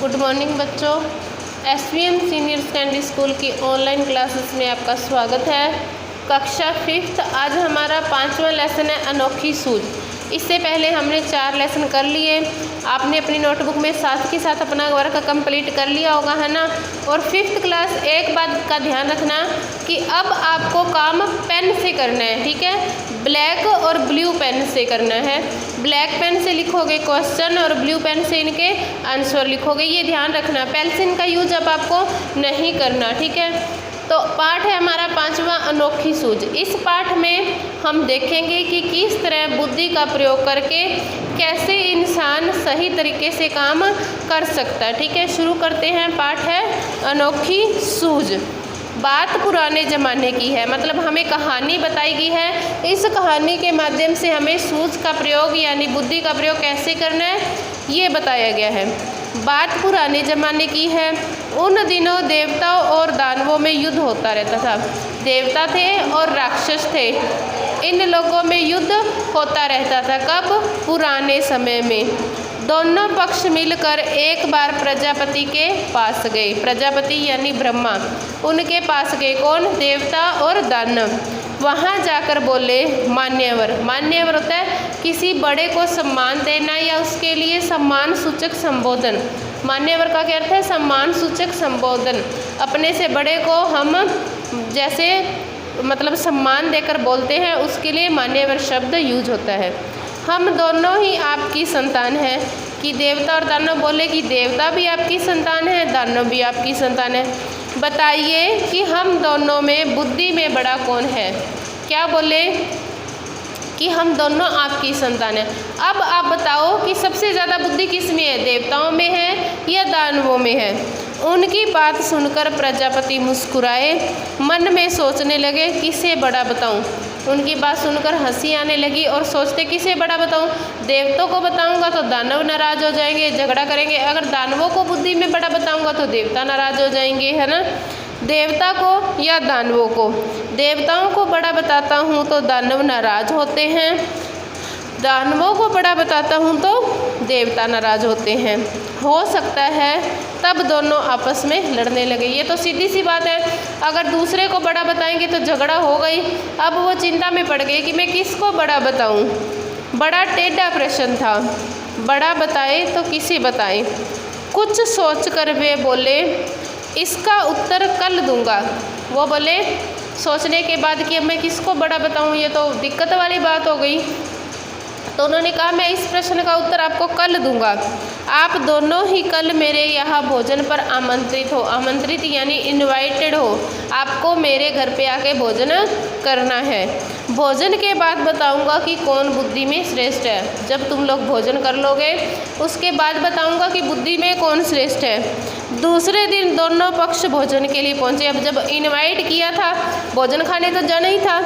Good morning बच्चों। SVM senior secondary school की online classes में आपका स्वागत है। कक्षा 5th आज हमारा 5वां लेसन है अनोखी सूझ। इससे पहले हमने 4 लेसन कर लिए। आपने अपनी नोटबुक में साथ के साथ अपना वर्क कंप्लीट कर लिया होगा, है ना। और 5th क्लास एक बात का ध्यान रखना कि अब आपको काम पेन से करना है, ठीक है। ब्लैक और ब्लू पेन से करना है। ब्लैक पेन से लिखोगे क्वेश्चन और ब्लू पेन से इनके आंसर लिखोगे, ये ध्यान रखना। पेंसिल का यूज अब आपको नहीं करना, ठीक है। तो पाठ है हमारा 5वां अनोखी सूझ। इस पाठ में हम देखेंगे कि किस तरह बुद्धि का प्रयोग करके कैसे इंसान सही तरीके से काम कर सकता है, ठीक है। शुरू करते हैं। पाठ है अनोखी सूझ। बात पुराने ज़माने की है, मतलब हमें कहानी बताई गई है। इस कहानी के माध्यम से हमें सूझ का प्रयोग यानी बुद्धि का प्रयोग कैसे करना है ये बताया गया है। बात पुराने ज़माने की है। उन दिनों देवताओं और दानवों में युद्ध होता रहता था। देवता थे और राक्षस थे, इन लोगों में युद्ध होता रहता था। कब? पुराने समय में। दोनों पक्ष मिलकर एक बार प्रजापति के पास गए। प्रजापति यानी ब्रह्मा, उनके पास गए। कौन? देवता और दानव। वहाँ जाकर बोले मान्यवर। मान्यवर होता है किसी बड़े को सम्मान देना या उसके लिए सम्मान सूचक संबोधन। मान्यवर का क्या अर्थ है? सम्मान सूचक संबोधन। अपने से बड़े को हम जैसे मतलब सम्मान देकर बोलते हैं, उसके लिए मान्यवर शब्द यूज होता है। हम दोनों ही आपकी संतान हैं। कि देवता और दानव बोले कि देवता भी आपकी संतान है, दानव भी आपकी संतान है। बताइए कि हम दोनों में बुद्धि में बड़ा कौन है। क्या बोले? कि हम दोनों आपकी संतान है। अब आप बताओ कि सबसे ज़्यादा बुद्धि किस में है, देवताओं में है या दानवों में है। उनकी बात सुनकर प्रजापति मुस्कुराए, मन में सोचने लगे किसे बड़ा बताऊं। उनकी बात सुनकर हंसी आने लगी और सोचते किसे बड़ा बताऊं। देवताओं को बताऊंगा तो दानव नाराज हो जाएंगे, झगड़ा करेंगे। अगर दानवों को बुद्धि में बड़ा बताऊंगा तो देवता नाराज हो जाएंगे, है ना। देवता को या दानवों को? देवताओं को बड़ा बताता हूँ तो दानव नाराज होते हैं, दानवों को बड़ा बताता हूँ तो देवता नाराज होते हैं। हो सकता है तब दोनों आपस में लड़ने लगे। ये तो सीधी सी बात है, अगर दूसरे को बड़ा बताएंगे तो झगड़ा हो गई। अब वो चिंता में पड़ गए कि मैं किसको बड़ा बताऊँ। बड़ा टेढ़ा प्रश्न था, बड़ा बताए तो किसे बताएं। कुछ सोचकर वे बोले इसका उत्तर कल दूंगा। वो बोले सोचने के बाद कि अब मैं किसको बड़ा बताऊं, ये तो दिक्कत वाली बात हो गई। तो उन्होंने कहा मैं इस प्रश्न का उत्तर आपको कल दूंगा। आप दोनों ही कल मेरे यहाँ भोजन पर आमंत्रित हो। आमंत्रित यानी इनवाइटेड हो। आपको मेरे घर पे आके भोजन करना है। भोजन के बाद बताऊंगा कि कौन बुद्धि में श्रेष्ठ है। जब तुम लोग भोजन कर लोगे उसके बाद बताऊंगा कि बुद्धि में कौन श्रेष्ठ है। दूसरे दिन दोनों पक्ष भोजन के लिए पहुँचे। अब जब इनवाइट किया था भोजन खाने तो जाना ही था,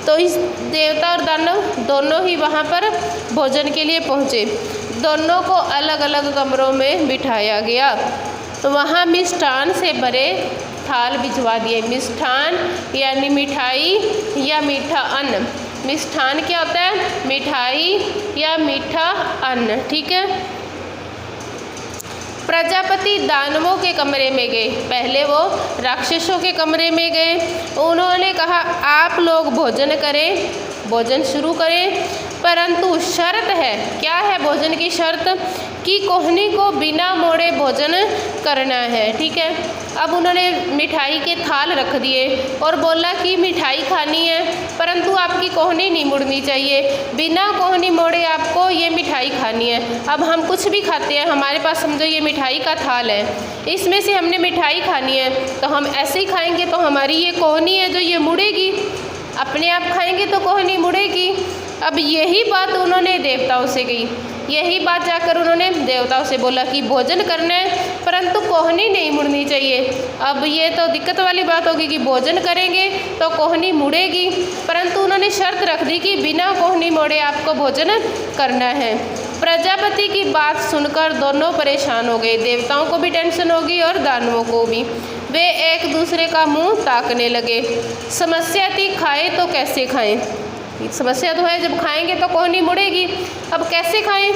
तो इस देवता और दानव दोनों ही वहाँ पर भोजन के लिए पहुँचे। दोनों को अलग अलग कमरों में बिठाया गया। तो वहाँ मिष्ठान से भरे थाल भिजवा दिए। मिष्ठान यानी मिठाई या मीठा अन्न। मिष्ठान क्या होता है? मिठाई या मीठा अन्न, ठीक है। प्रजापति दानवों के कमरे में गए, पहले वो राक्षसों के कमरे में गए। उन्होंने कहा आप लोग भोजन करें, भोजन शुरू करें, परंतु शर्त है। क्या है भोजन की शर्त? कि कोहनी को बिना मोड़े भोजन करना है, ठीक है। अब उन्होंने मिठाई के थाल रख दिए और बोला कि मिठाई खानी है, परंतु आपकी कोहनी नहीं मुड़नी चाहिए। बिना कोहनी मोड़े आपको ये मिठाई खानी है। अब हम कुछ भी खाते हैं, हमारे पास समझो ये मिठाई का थाल है, इसमें से हमने मिठाई खानी है, तो हम ऐसे ही खाएंगे तो हमारी ये कोहनी है जो ये मुड़ेगी। अपने आप खाएंगे तो कोहनी मुड़ेगी। अब यही बात उन्होंने देवताओं से कही। यही बात जाकर उन्होंने देवताओं से बोला कि भोजन करना है परंतु कोहनी नहीं मुड़नी चाहिए। अब ये तो दिक्कत वाली बात होगी कि भोजन करेंगे तो कोहनी मुड़ेगी, परंतु उन्होंने शर्त रख दी कि बिना कोहनी मोड़े आपको भोजन करना है। प्रजापति की बात सुनकर दोनों परेशान हो गए। देवताओं को भी टेंशन होगी और दानवों को भी। वे एक दूसरे का मुंह ताकने लगे। समस्या थी खाएं तो कैसे खाएं। समस्या तो है, जब खाएंगे तो कोहनी मुड़ेगी। अब कैसे खाएं?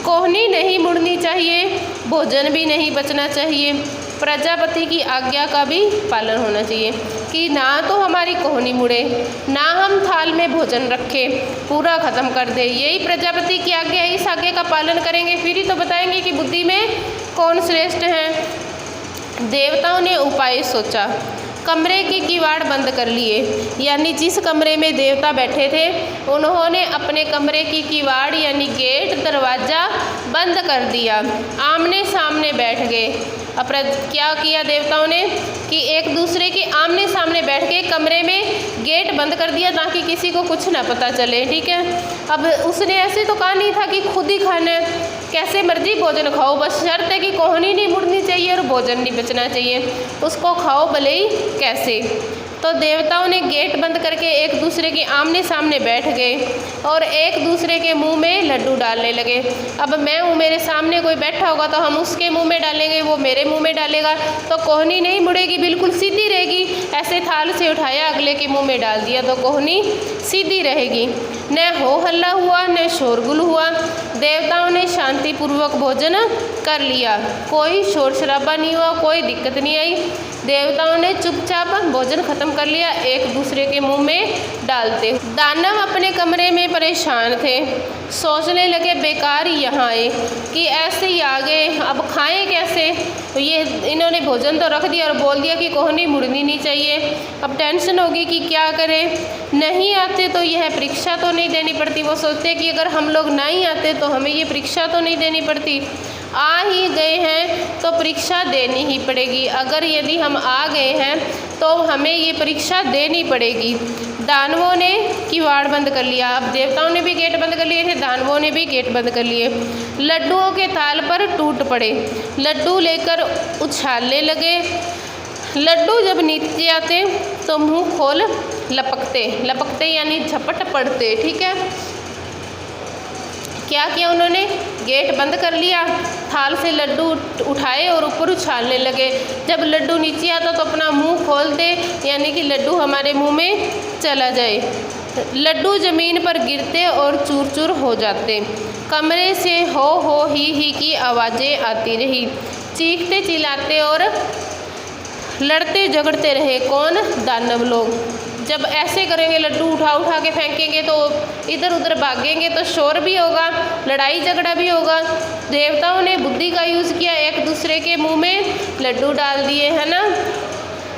कोहनी नहीं मुड़नी चाहिए, भोजन भी नहीं बचना चाहिए, प्रजापति की आज्ञा का भी पालन होना चाहिए कि ना तो हमारी कोहनी मुड़े, ना हम थाल में भोजन रखें, पूरा ख़त्म कर दे। यही प्रजापति की आज्ञा है, इस आज्ञा का पालन करेंगे फिर ही तो बताएंगे कि बुद्धि में कौन श्रेष्ठ है। देवताओं ने उपाय सोचा, कमरे के किवाड़ बंद कर लिए, यानी जिस कमरे में देवता बैठे थे उन्होंने अपने कमरे की किवाड़ यानी गेट दरवाज़ा बंद कर दिया, आमने सामने बैठ गए। अब क्या किया देवताओं ने कि एक दूसरे के आमने सामने बैठ के कमरे में गेट बंद कर दिया ताकि किसी को कुछ ना पता चले, ठीक है। अब उसने ऐसे तो कहा नहीं था कि खुद ही खाना है, कैसे मर्जी भोजन खाओ, बस शर्त है कि कोहनी नहीं मुड़नी चाहिए और भोजन नहीं बचना चाहिए, उसको खाओ भले ही कैसे। तो देवताओं ने गेट बंद करके एक दूसरे के आमने सामने बैठ गए और एक दूसरे के मुंह में लड्डू डालने लगे। अब मैं हूँ, मेरे सामने कोई बैठा होगा तो हम उसके मुंह में डालेंगे, वो मेरे मुंह में डालेगा, तो कोहनी नहीं मुड़ेगी, बिल्कुल सीधी रहेगी। ऐसे थाल से उठाया अगले के मुंह में डाल दिया तो कोहनी सीधी रहेगी। न हो हल्ला हुआ न शोरगुल हुआ, देवताओं ने शांतिपूर्वक भोजन कर लिया, कोई शोर शराबा नहीं हुआ, कोई दिक्कत नहीं आई। देवताओं ने चुपचाप भोजन खत्म कर लिया, एक दूसरे के मुंह में डालते। दानव अपने कमरे में परेशान थे, सोचने लगे बेकार यहाँ आए कि ऐसे ही आ गए, अब खाएं कैसे। तो ये इन्होंने भोजन तो रख दिया और बोल दिया कि कोहनी मुड़नी नहीं चाहिए। अब टेंशन होगी कि क्या करें, नहीं आते तो यह परीक्षा तो नहीं देनी पड़ती। वो सोचते कि अगर हम लोग नहीं आते तो हमें ये परीक्षा तो नहीं देनी पड़ती, आ ही गए हैं तो परीक्षा देनी ही पड़ेगी। अगर यदि हम आ गए हैं तो हमें ये परीक्षा देनी पड़ेगी। दानवों ने किवाड़ बंद कर लिया, अब देवताओं ने भी गेट बंद कर लिए थे, दानवों ने भी गेट बंद कर लिए। लड्डुओं के थाल पर टूट पड़े, लड्डू लेकर उछालने लगे। लड्डू जब नीचे आते तो मुंह खोल लपकते, लपकते यानी झपट पड़ते, ठीक है। क्या किया उन्होंने, गेट बंद कर लिया, थाल से लड्डू उठाए और ऊपर उछालने लगे। जब लड्डू नीचे आता तो अपना मुंह खोलते, यानी कि लड्डू हमारे मुंह में चला जाए। लड्डू ज़मीन पर गिरते और चूर चूर हो जाते। कमरे से हो ही की आवाज़ें आती रही, चीखते चिल्लाते और लड़ते झगड़ते रहे। कौन, दानव लोग। जब ऐसे करेंगे, लड्डू उठा उठा के फेंकेंगे तो इधर उधर भागेंगे तो शोर भी होगा, लड़ाई झगड़ा भी होगा। देवताओं ने बुद्धि का यूज़ किया, एक दूसरे के मुंह में लड्डू डाल दिए, है ना।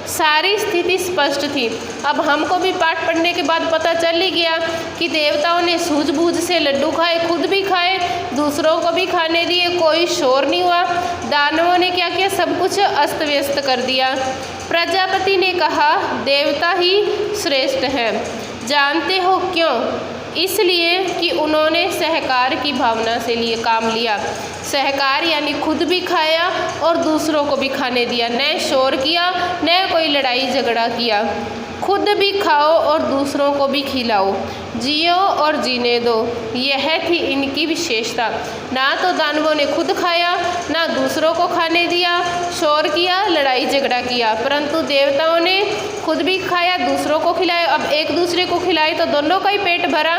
सारी स्थिति स्पष्ट थी। अब हमको भी पाठ पढ़ने के बाद पता चल ही गया कि देवताओं ने सूझबूझ से लड्डू खाए, खुद भी खाए, दूसरों को भी खाने दिए, कोई शोर नहीं हुआ। दानवों ने क्या किया, सब कुछ अस्त व्यस्त कर दिया। प्रजापति ने कहा, देवता ही श्रेष्ठ है, जानते हो क्यों? इसलिए कि उन्होंने सहकार की भावना से लिए काम लिया। सहकार यानी खुद भी खाया और दूसरों को भी खाने दिया, न शोर किया न कोई लड़ाई झगड़ा किया। खुद भी खाओ और दूसरों को भी खिलाओ, जियो और जीने दो, यह थी इनकी विशेषता। ना तो दानवों ने खुद खाया, ना दूसरों को खाने दिया, शोर किया, लड़ाई झगड़ा किया, परंतु देवताओं ने खुद भी खाया, दूसरों को खिलाया। अब एक दूसरे को खिलाए तो दोनों का ही पेट भरा,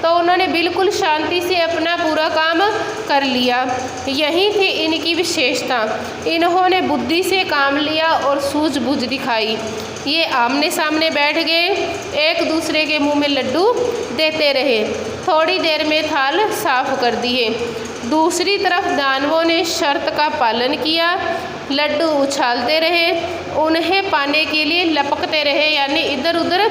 तो उन्होंने बिल्कुल शांति से अपना पूरा काम कर लिया। यही थी इनकी विशेषता। इन्होंने बुद्धि से काम लिया और सूझबूझ दिखाई। ये आमने सामने बैठ गए, एक दूसरे के मुंह में लड्डू देते रहे, थोड़ी देर में थाल साफ कर दिए। दूसरी तरफ दानवों ने शर्त का पालन किया, लड्डू उछालते रहे, उन्हें पाने के लिए लपकते रहे, यानी इधर उधर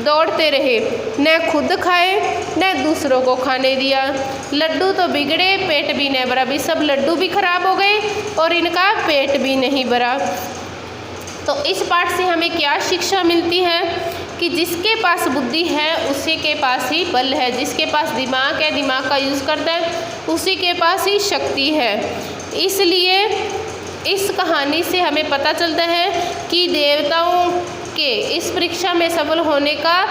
दौड़ते रहे, न खुद खाए न दूसरों को खाने दिया। लड्डू तो बिगड़े, पेट भी नहीं भरा, भी सब लड्डू भी खराब हो गए और इनका पेट भी नहीं भरा। तो इस पाठ से हमें क्या शिक्षा मिलती है कि जिसके पास बुद्धि है उसी के पास ही बल है, जिसके पास दिमाग है, दिमाग का यूज़ करता है, उसी के पास ही शक्ति है। इसलिए इस कहानी से हमें पता चलता है कि देवताओं के इस परीक्षा में सफल होने का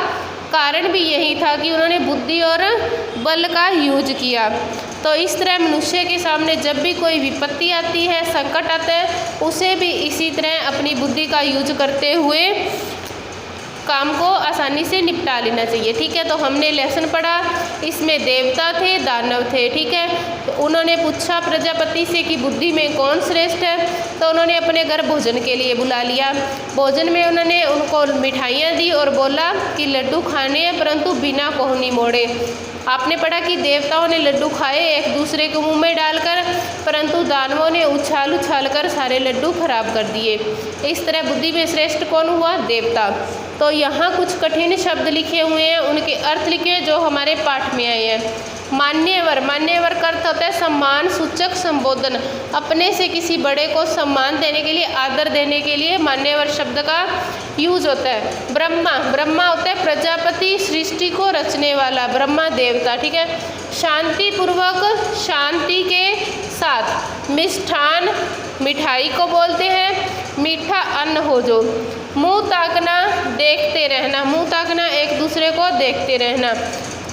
कारण भी यही था कि उन्होंने बुद्धि और बल का यूज किया। तो इस तरह मनुष्य के सामने जब भी कोई विपत्ति आती है, संकट आता है, उसे भी इसी तरह अपनी बुद्धि का यूज करते हुए काम को आसानी से निपटा लेना चाहिए। ठीक है, तो हमने लेसन पढ़ा, इसमें देवता थे, दानव थे। ठीक है, तो उन्होंने पूछा प्रजापति से कि बुद्धि में कौन श्रेष्ठ है, तो उन्होंने अपने घर भोजन के लिए बुला लिया। भोजन में उन्होंने उनको मिठाइयाँ दी और बोला कि लड्डू खाने हैं परंतु बिना कोहनी मोड़े। आपने पढ़ा कि देवताओं ने लड्डू खाए एक दूसरे के मुंह में डालकर, परंतु दानवों ने उछाल उछाल कर सारे लड्डू खराब कर दिए। इस तरह बुद्धि में श्रेष्ठ कौन हुआ? देवता। तो यहाँ कुछ कठिन शब्द लिखे हुए हैं, उनके अर्थ लिखे हैं जो हमारे पाठ में आए हैं। मान्यवर, मान्यवर का अर्थ होता है सम्मान सूचक संबोधन, अपने से किसी बड़े को सम्मान देने के लिए, आदर देने के लिए मान्यवर शब्द का यूज होता है। ब्रह्मा, ब्रह्मा होता है प्रजापति, सृष्टि को रचने वाला, ब्रह्मा देवता। ठीक है, शांति पूर्वक, शांति के साथ। मिष्ठान, मिठाई को बोलते हैं, मीठा अन्न हो जो। मुंह ताकना, देखते रहना, मुंह ताकना एक दूसरे को देखते रहना।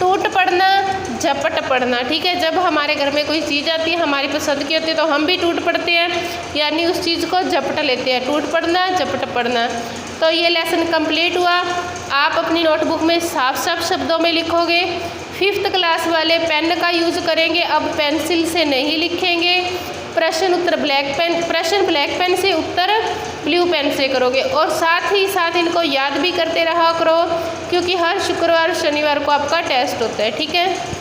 टूट पड़ना, झपट पड़ना। ठीक है, जब हमारे घर में कोई चीज़ आती है हमारी पसंद की होती है तो हम भी टूट पड़ते हैं, यानी उस चीज़ को झपट लेते हैं। टूट पड़ना, झपट पड़ना। तो ये लेसन कंप्लीट हुआ। आप अपनी नोटबुक में साफ साफ शब्दों में लिखोगे। 5th क्लास वाले पेन का यूज करेंगे, अब पेंसिल से नहीं लिखेंगे। प्रश्न उत्तर ब्लैक पेन, प्रश्न ब्लैक पेन से, उत्तर ब्लू पेन से करोगे। और साथ ही साथ इनको याद भी करते रहा करो, क्योंकि हर शुक्रवार शनिवार को आपका टेस्ट होता है। ठीक है।